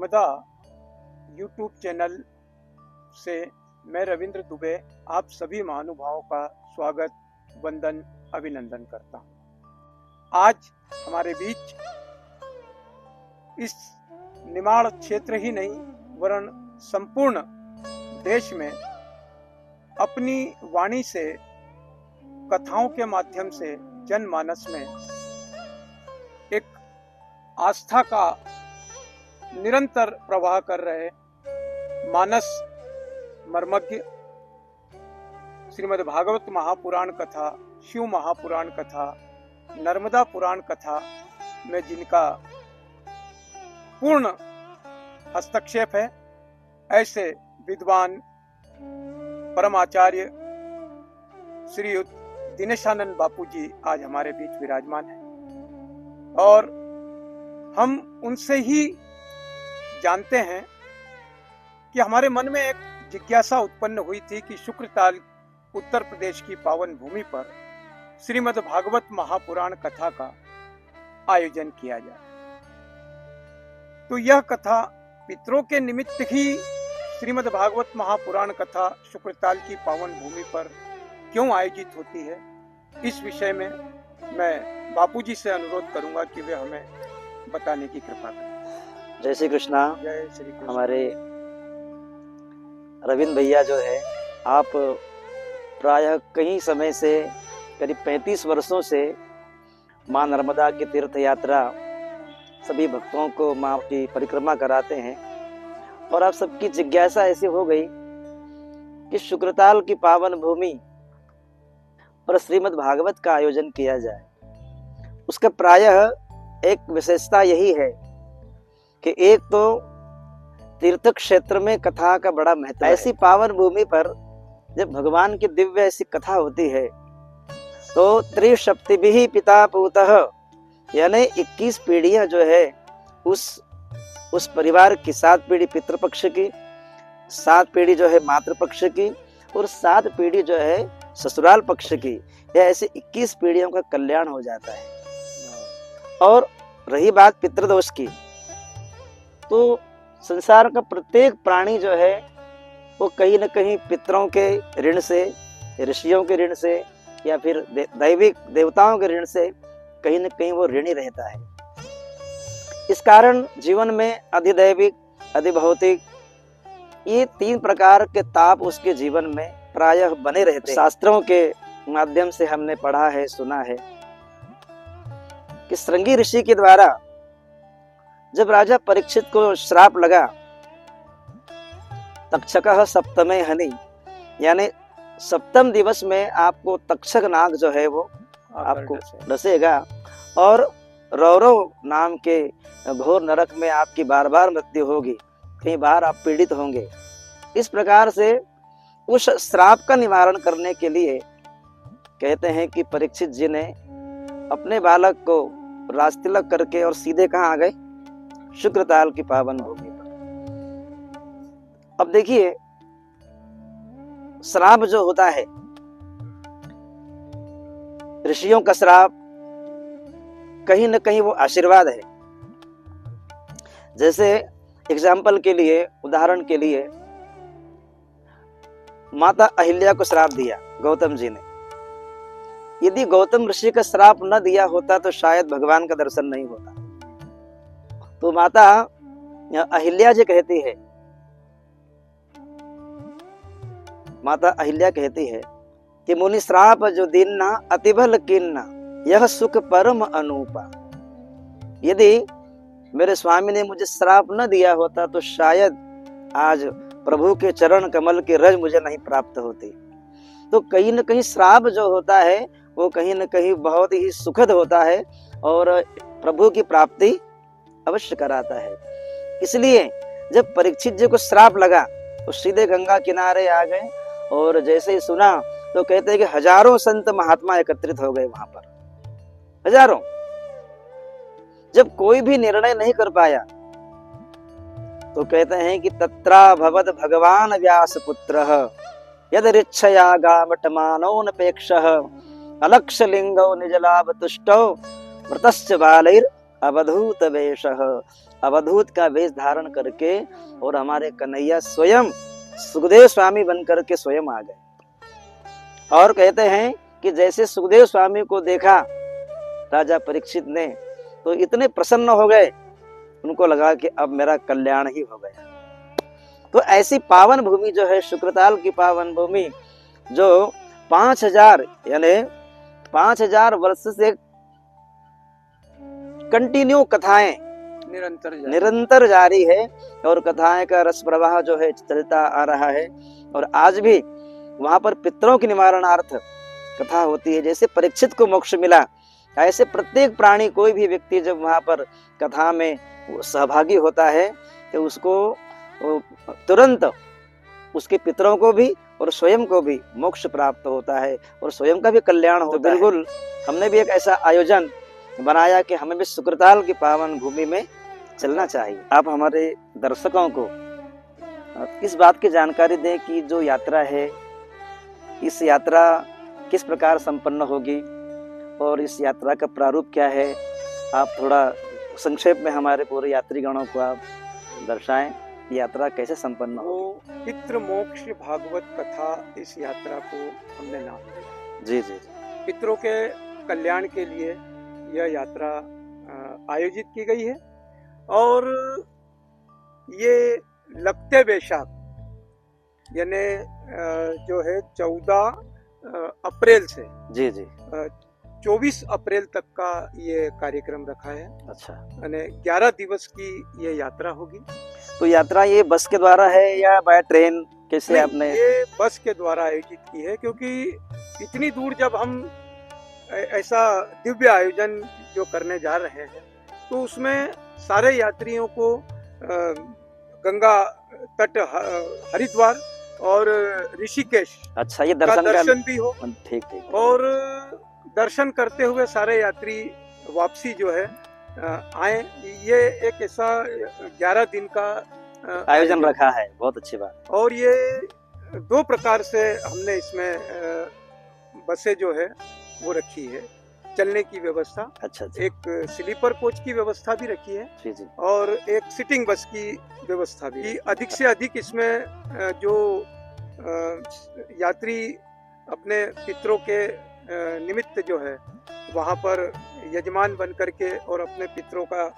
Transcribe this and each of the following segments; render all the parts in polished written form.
Narmada YouTube channel से मैं रविंद्र दुबे आप सभी महानुभावों का स्वागत, वंदन, अभिनंदन करता हूँ। आज हमारे बीच इस निमाड़ क्षेत्र ही नहीं वरन संपूर्ण देश में अपनी वाणी से, कथाओं के माध्यम से जनमानस में एक आस्था का निरंतर प्रवाह कर रहे मानस मर्मज्ञ श्रीमद् भागवत महापुराण कथा, शिव महापुराण कथा, नर्मदा पुराण कथा में जिनका पूर्ण हस्तक्षेप है, ऐसे विद्वान परमाचार्य श्रीयुत दिनेशानंद बापू जी आज हमारे बीच विराजमान हैं और हम उनसे ही जानते हैं कि हमारे मन में एक जिज्ञासा उत्पन्न हुई थी कि शुक्रताल उत्तर प्रदेश की पावन भूमि पर श्रीमद् भागवत महापुराण कथा का आयोजन किया जाए। तो यह कथा पितरों के निमित्त ही श्रीमद् भागवत महापुराण कथा शुक्रताल की पावन भूमि पर क्यों आयोजित होती है, इस विषय में मैं बापूजी से अनुरोध करूंगा कि वे हमें बताने की कृपा करें। जय श्री कृष्णा। जय श्री कृष्ण। हमारे रविंद्र भैया जो है, आप प्रायः कई समय से, करीब 35 वर्षों से माँ नर्मदा की तीर्थ यात्रा सभी भक्तों को माँ की परिक्रमा कराते हैं और आप सबकी जिज्ञासा ऐसी हो गई कि शुक्रताल की पावन भूमि पर श्रीमद् भागवत का आयोजन किया जाए। उसका प्रायः एक विशेषता यही है कि एक तो तीर्थ क्षेत्र में कथा का बड़ा महत्व है। ऐसी पावन भूमि पर जब भगवान की दिव्य ऐसी कथा होती है तो त्रिसप्तभि पिता पूतः, यानी 21 पीढ़ियां जो है उस परिवार की, 7 पीढ़ी पितृपक्ष की, 7 पीढ़ी जो है मातृपक्ष की और 7 पीढ़ी जो है ससुराल पक्ष की, यह ऐसे 21 पीढ़ियों का कल्याण हो जाता है। और रही बात पितृदोष की, तो संसार का प्रत्येक प्राणी जो है वो कहीं न कहीं पितरों के ऋण से, ऋषियों के ऋण से या फिर दैविक देवताओं के ऋण से कहीं न कहीं वो ऋणी रहता है। इस कारण जीवन में अधिदैविक, अधिभौतिक, ये 3 प्रकार के ताप उसके जीवन में प्रायः बने रहते हैं। शास्त्रों के माध्यम से हमने पढ़ा है, सुना है कि श्रृंगी ऋषि के द्वारा जब राजा परीक्षित को श्राप लगा, तक्षकः सप्तमे हनि, यानी 7वें दिवस में आपको तक्षक नाग जो है वो आपको डसेगा और रौरव नाम के घोर नरक में आपकी बार बार मृत्यु होगी, कई बार आप पीड़ित होंगे। इस प्रकार से उस श्राप का निवारण करने के लिए कहते हैं कि परीक्षित जी ने अपने बालक को राजतिलक करके और सीधे कहाँ आ गए, शुक्रताल की पावन भूमि पर। अब देखिए, श्राप जो होता है, ऋषियों का श्राप कहीं न कहीं वो आशीर्वाद है। जैसे एग्जाम्पल के लिए, उदाहरण के लिए, माता अहिल्या को श्राप दिया गौतम जी ने। यदि गौतम ऋषि का श्राप न दिया होता तो शायद भगवान का दर्शन नहीं होता। तो माता अहिल्या जी कहती है, माता अहिल्या कहती है कि मुनि श्राप जो दीन्ना अतिबल किन्ना, यह सुख परम अनूपा। यदि मेरे स्वामी ने मुझे श्राप न दिया होता तो शायद आज प्रभु के चरण कमल की रज मुझे नहीं प्राप्त होती। तो कहीं न कहीं श्राप जो होता है वो कहीं न कहीं बहुत ही सुखद होता है और प्रभु की प्राप्ति अवश्य कराता है। इसलिए जब परीक्षित जी को श्राप लगा तो सीधे गंगा किनारे आ गए और जैसे ही सुना तो कहते हैं कि हजारों संत महात्मा एकत्रित हो गए वहां पर, हजारों। जब कोई भी निर्णय नहीं कर पाया तो कहते हैं कि तत्रा भवद भगवान व्यास पुत्रः यद ऋच्छया गामटमानोनपेक्षः अलक्ष लिंगो निजलाभ तुष्टो मृतश्च बालैर अवधूत वेशः। अवधूत का वेश धारण करके और हमारे कन्हैया स्वयं सुखदेव स्वामी बन करके स्वयं आ गए। और कहते हैं कि जैसे सुखदेव स्वामी को देखा राजा परीक्षित ने तो इतने प्रसन्न हो गए, उनको लगा कि अब मेरा कल्याण ही हो गया। तो ऐसी पावन भूमि जो है शुक्रताल की पावन भूमि, जो 5000 यानी 5000 वर्ष से कंटिन्यू कथाएं निरंतर जारी है और कथाएं का रस प्रवाह जो है चलता आ रहा है। और आज भी वहां पर पितरों की निवारणार्थ कथा होती है। जैसे परीक्षित को मोक्ष मिला, ऐसे प्रत्येक प्राणी, कोई भी व्यक्ति जब वहां पर कथा में सहभागी होता है तो उसको तुरंत उसके पितरों को भी और स्वयं को भी मोक्ष प्राप्त होता है और स्वयं का भी कल्याण होता है। तो बिल्कुल हमने भी एक ऐसा आयोजन बनाया कि हमें भी शुक्रताल की पावन भूमि में चलना चाहिए। आप हमारे दर्शकों को इस बात की जानकारी दें कि जो यात्रा है, इस यात्रा किस प्रकार संपन्न होगी और इस यात्रा का प्रारूप क्या है। आप थोड़ा संक्षेप में हमारे पूरे यात्रीगणों को आप दर्शाएं, यात्रा कैसे संपन्न हो। पितृ मोक्ष भागवत कथा, इस यात्रा को हमने नाम दिया। जी जी। पितरों के कल्याण के लिए यह यात्रा आयोजित की गई है और ये लगते बैसाख यानी जो है 14 अप्रैल से जी जी 24 अप्रैल तक का ये कार्यक्रम रखा है। अच्छा। यानी 11 दिवस की ये यात्रा होगी। तो यात्रा ये बस के द्वारा है या बाय ट्रेन, कैसे आपने? ये बस के द्वारा आयोजित की है, क्योंकि इतनी दूर जब हम ऐसा दिव्य आयोजन जो करने जा रहे हैं तो उसमें सारे यात्रियों को गंगा तट, हरिद्वार और ऋषिकेश अच्छा ये दर्शन भी हो। ठीक ठीक। और दर्शन करते हुए सारे यात्री वापसी जो है आए। ये एक ऐसा 11 दिन का आयोजन रखा है, बहुत अच्छी बात। और ये 2 प्रकार से हमने इसमें बसें जो है वो रखी है, चलने की व्यवस्था। अच्छा। एक स्लीपर कोच की व्यवस्था भी रखी है जी जी। और एक सिटिंग बस की व्यवस्था भी। अधिक से अधिक इसमें जो यात्री अपने पितरों के निमित्त जो है वहाँ पर यजमान बन करके और अपने पितरों का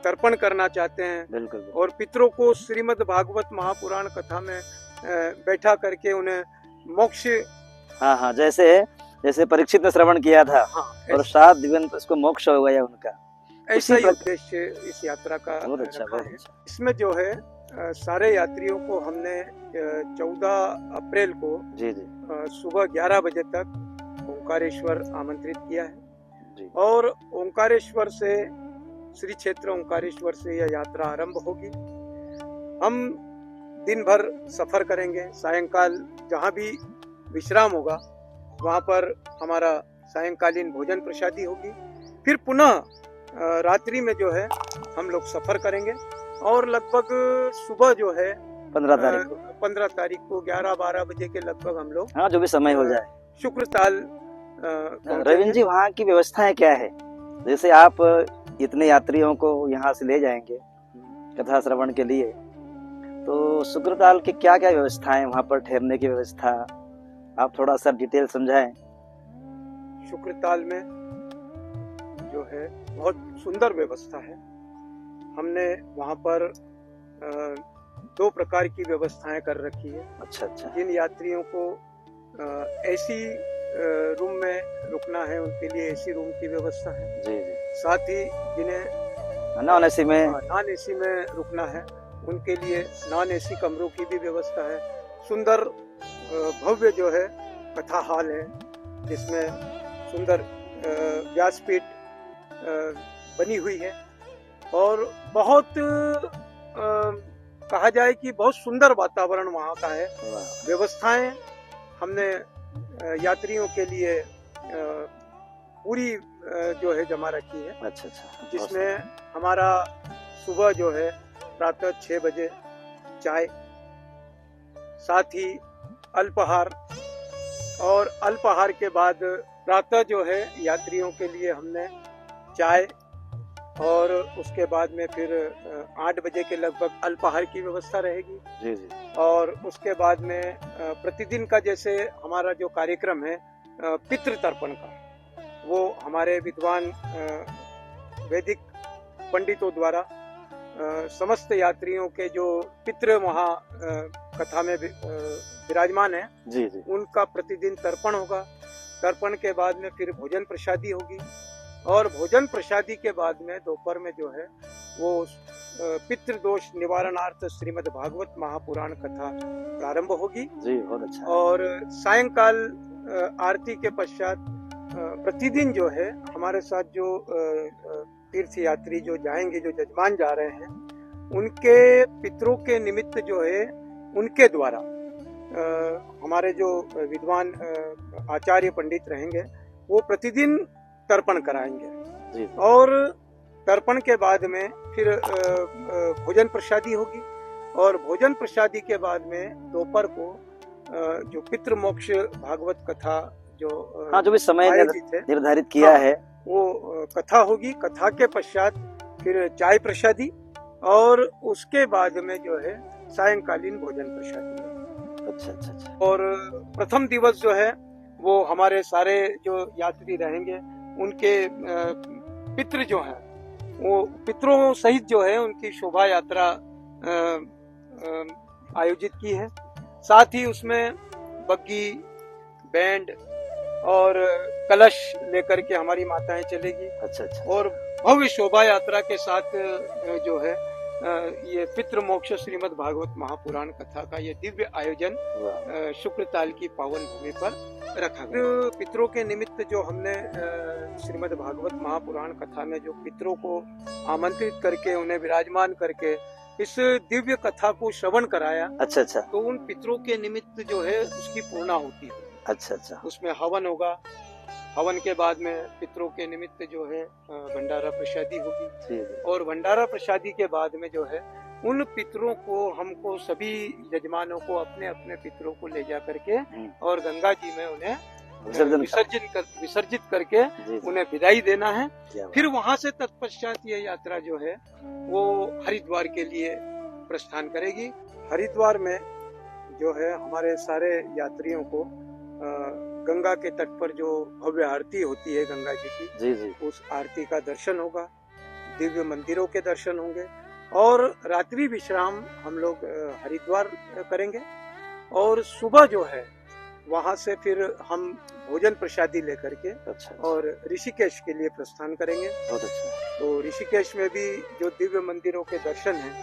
तर्पण करना चाहते हैं। बिल्कुल। और पितरों को श्रीमद् भागवत महापुराण कथा में बैठा करके उन्हें मोक्ष, हाँ, जैसे परीक्षित ने श्रवण किया था। हाँ, और 7 दिन उसको मोक्ष हो गया उनका। ऐसा ही उद्देश्य इस यात्रा का बहुत अच्छा, रखा बहुत है। अच्छा। इसमें जो है सारे यात्रियों को हमने 14 अप्रैल को जी जी सुबह 11 बजे तक ओंकारेश्वर आमंत्रित किया है जी। और ओंकारेश्वर से, श्री क्षेत्र ओंकारेश्वर से यह यात्रा आरंभ होगी। हम दिन भर सफर करेंगे। सायंकाल जहाँ भी विश्राम होगा वहाँ पर हमारा सायंकालीन भोजन प्रसादी होगी। फिर पुनः रात्रि में जो है हम लोग सफर करेंगे और लगभग सुबह जो है 15 तारीख को 11-12 बजे के लगभग हम लोग, हाँ जो भी समय हो जाए, शुक्रताल। रविंद्र जी वहाँ की व्यवस्थाएं क्या है? जैसे आप इतने यात्रियों को यहाँ से ले जाएंगे कथा श्रवण के लिए, तो शुक्रताल की क्या क्या व्यवस्थाएं, वहाँ पर ठहरने की व्यवस्था आप थोड़ा सा डिटेल समझाएं। शुक्रताल में जो है बहुत सुंदर व्यवस्था है। हमने वहाँ पर 2 प्रकार की व्यवस्थाएं कर रखी है। अच्छा अच्छा। जिन यात्रियों को एसी रूम में रुकना है उनके लिए एसी रूम की व्यवस्था है। जी जी। साथ ही जिन्हें नॉन एसी में रुकना है उनके लिए नॉन एसी कमरों की भी व्यवस्था है। सुंदर भव्य जो है कथा हॉल है जिसमें सुंदर व्यासपीठ बनी हुई है और बहुत कहा जाए कि बहुत सुंदर वातावरण वहाँ का है। व्यवस्थाएं हमने यात्रियों के लिए पूरी जो है जमा रखी है। अच्छा अच्छा। जिसमें हमारा सुबह जो है प्रातः 6 बजे चाय, साथ ही अल्पाहार, और अल्पाहार के बाद प्रातः जो है यात्रियों के लिए हमने चाय और उसके बाद में फिर 8 बजे के लगभग अल्पाहार की व्यवस्था रहेगी। जी जी। और उसके बाद में प्रतिदिन का जैसे हमारा जो कार्यक्रम है पितृ तर्पण का, वो हमारे विद्वान वैदिक पंडितों द्वारा समस्त यात्रियों के जो पितृ वहाँ कथा में विराजमान है, जी जी। उनका प्रतिदिन तर्पण होगा। तर्पण के बाद में फिर भोजन प्रसादी होगी, और भोजन प्रसादी के बाद में दोपहर में जो है वो पितृदोष निवारणार्थ श्रीमद् भागवत महापुराण कथा प्रारंभ होगी। जी, बहुत अच्छा। और सायंकाल आरती के पश्चात प्रतिदिन जो है हमारे साथ जो तीर्थ यात्री जो जाएंगे, जो जजमान जा रहे हैं, उनके पितरों के निमित्त जो है उनके द्वारा हमारे जो विद्वान आचार्य पंडित रहेंगे वो प्रतिदिन तर्पण कराएंगे जी। और तर्पण के बाद में फिर भोजन प्रसादी होगी, और भोजन प्रसादी के बाद में दोपहर को जो पितृ मोक्ष भागवत कथा जो हाँ, जो भी समय निर्धारित किया है वो कथा होगी। कथा के पश्चात फिर चाय प्रसादी, और उसके बाद में जो है सायंकालीन भोजन प्रसादी। अच्छा अच्छा अच्छा। और प्रथम दिवस जो है वो हमारे सारे जो यात्री रहेंगे उनके पितृ जो हैं वो पितरों सहित जो है उनकी शोभा यात्रा आयोजित की है। साथ ही उसमें बग्गी, बैंड और कलश लेकर के हमारी माताएं चलेगी। अच्छा अच्छा। और भव्य शोभा यात्रा के साथ जो है ये पितृ मोक्ष श्रीमद् भागवत महापुराण कथा का ये दिव्य आयोजन शुक्र ताल की पावन भूमि पर रखा गया। पितरों के निमित्त जो हमने श्रीमद् भागवत महापुराण कथा में जो पितरों को आमंत्रित करके उन्हें विराजमान करके इस दिव्य कथा को श्रवण कराया। अच्छा अच्छा। तो उन पितरों के निमित्त जो है उसकी पूर्णाहुति है। अच्छा अच्छा। उसमें हवन होगा। हवन के बाद में पितरों के निमित्त जो है भंडारा प्रसादी होगी, और भंडारा प्रसादी के बाद में जो है उन पितरों को हमको सभी यजमानों को अपने अपने पितरों को ले जा करके और गंगा जी में उन्हें विसर्जित करके उन्हें विदाई देना है। फिर वहां से तत्पश्चात ये यात्रा जो है वो हरिद्वार के लिए प्रस्थान करेगी। हरिद्वार में जो है हमारे सारे यात्रियों को गंगा के तट पर जो भव्य आरती होती है गंगा जी की, जी जी, उस आरती का दर्शन होगा, दिव्य मंदिरों के दर्शन होंगे, और रात्रि विश्राम हम लोग हरिद्वार करेंगे। और सुबह जो है वहां से फिर हम भोजन प्रसादी लेकर के अच्छा, और ऋषिकेश के लिए प्रस्थान करेंगे। बहुत अच्छा। तो ऋषिकेश में भी जो दिव्य मंदिरों के दर्शन हैं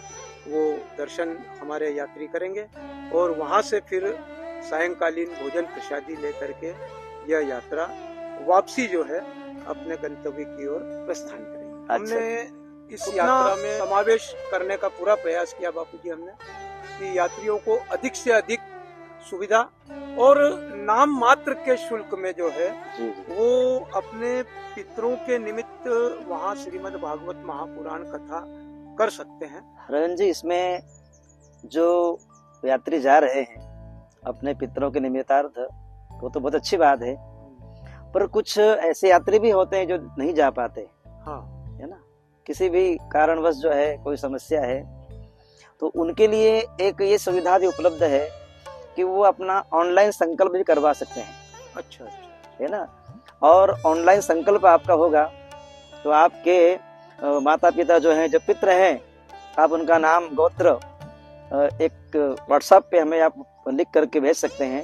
वो दर्शन हमारे यात्री करेंगे, और वहां से फिर सायंकालीन भोजन प्रसादी लेकर के यह यात्रा वापसी जो है अपने गंतव्य की ओर प्रस्थान करेंगे। हमने इस यात्रा में समावेश करने का पूरा प्रयास किया बापूजी हमने, कि यात्रियों को अधिक से अधिक सुविधा और नाम मात्र के शुल्क में जो है वो अपने पितरों के निमित्त वहाँ श्रीमद् भागवत महापुराण कथा कर सकते हैं। रंजन जी, इसमें जो यात्री जा रहे हैं अपने पितरों के निमित्तार्थ, वो तो बहुत अच्छी बात है, पर कुछ ऐसे यात्री भी होते हैं जो नहीं जा पाते। हाँ, है ना, किसी भी कारणवश जो है कोई समस्या है, तो उनके लिए एक ये सुविधा भी उपलब्ध है कि वो अपना ऑनलाइन संकल्प भी करवा सकते हैं। अच्छा अच्छा, है ना। और ऑनलाइन संकल्प आपका होगा तो आपके माता पिता जो हैं, जो पितृ हैं, आप उनका नाम गोत्र एक व्हाट्सएप पे हमें आप लिख करके भेज सकते हैं,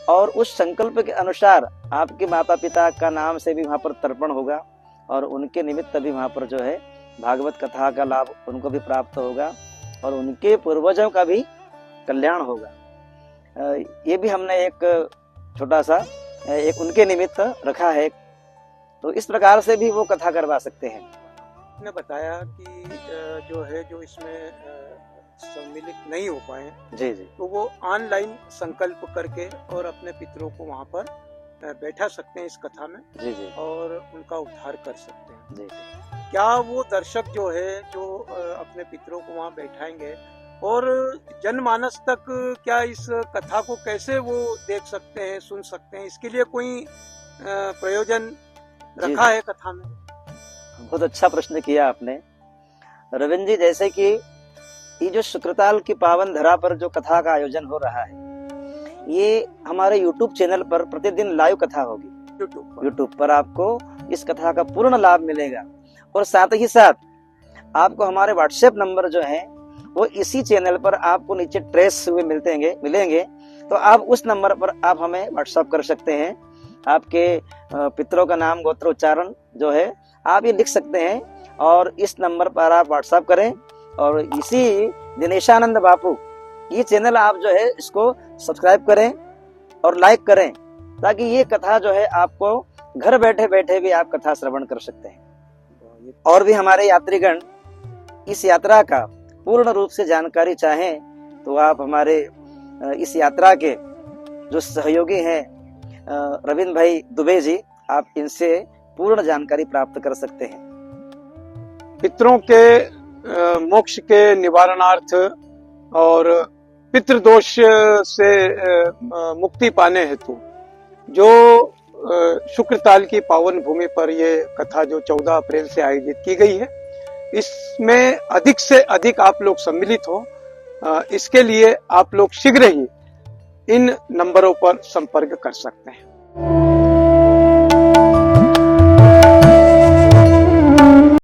और उस संकल्प के अनुसार आपके माता पिता का नाम से भी वहाँ पर तर्पण होगा, और उनके निमित्त भी वहाँ पर जो है भागवत कथा का लाभ उनको भी प्राप्त होगा, और उनके पूर्वजों का भी कल्याण होगा। ये भी हमने एक छोटा सा एक उनके निमित्त रखा है, तो इस प्रकार से भी वो कथा करवा सकते हैं। आपने बताया कि जो है जो इसमें सम्मिलित नहीं हो पाए, जी जी, तो वो ऑनलाइन संकल्प करके और अपने पितरों को वहाँ पर बैठा सकते हैं इस कथा में, जी जी, और उनका उद्धार कर सकते हैं। जी जी। क्या वो दर्शक जो है जो अपने पितरों को वहाँ बैठाएंगे, और जनमानस तक क्या इस कथा को कैसे वो देख सकते हैं, सुन सकते हैं, इसके लिए कोई प्रयोजन रखा है कथा में? बहुत अच्छा प्रश्न किया आपने रविंद्र जी। जैसे कि ये जो शुक्रताल की पावन धरा पर जो कथा का आयोजन हो रहा है, ये हमारे YouTube चैनल पर प्रतिदिन लाइव कथा होगी। YouTube पर आपको इस कथा का पूर्ण लाभ मिलेगा और साथ ही साथ आपको हमारे व्हाट्सएप नंबर जो है वो इसी चैनल पर आपको नीचे ट्रेस हुए मिलेंगे। तो आप उस नंबर पर आप हमें व्हाट्सएप कर सकते हैं। आपके पितरों का नाम गोत्र उच्चारण जो है आप ये लिख सकते हैं और इस नंबर पर आप व्हाट्सएप करें। और इसी दिनेशानंद बापू ये चैनल आप जो है इसको सब्सक्राइब करें और लाइक करें, ताकि ये कथा जो है आपको घर बैठे बैठे भी आप कथा श्रवण कर सकते हैं। और भी हमारे यात्रीगण इस यात्रा का पूर्ण रूप से जानकारी चाहें तो आप हमारे इस यात्रा के जो सहयोगी हैं रविंद्र भाई दुबे जी, आप इनसे पूर्ण जानकारी प्राप्त कर सकते हैं। पितरों के मोक्ष के निवारणार्थ और पितृदोष से मुक्ति पाने हेतु जो शुक्रताल की पावन भूमि पर ये कथा जो 14 अप्रैल से आयोजित की गई है, इसमें अधिक से अधिक आप लोग सम्मिलित हो, इसके लिए आप लोग शीघ्र ही इन नंबरों पर संपर्क कर सकते हैं।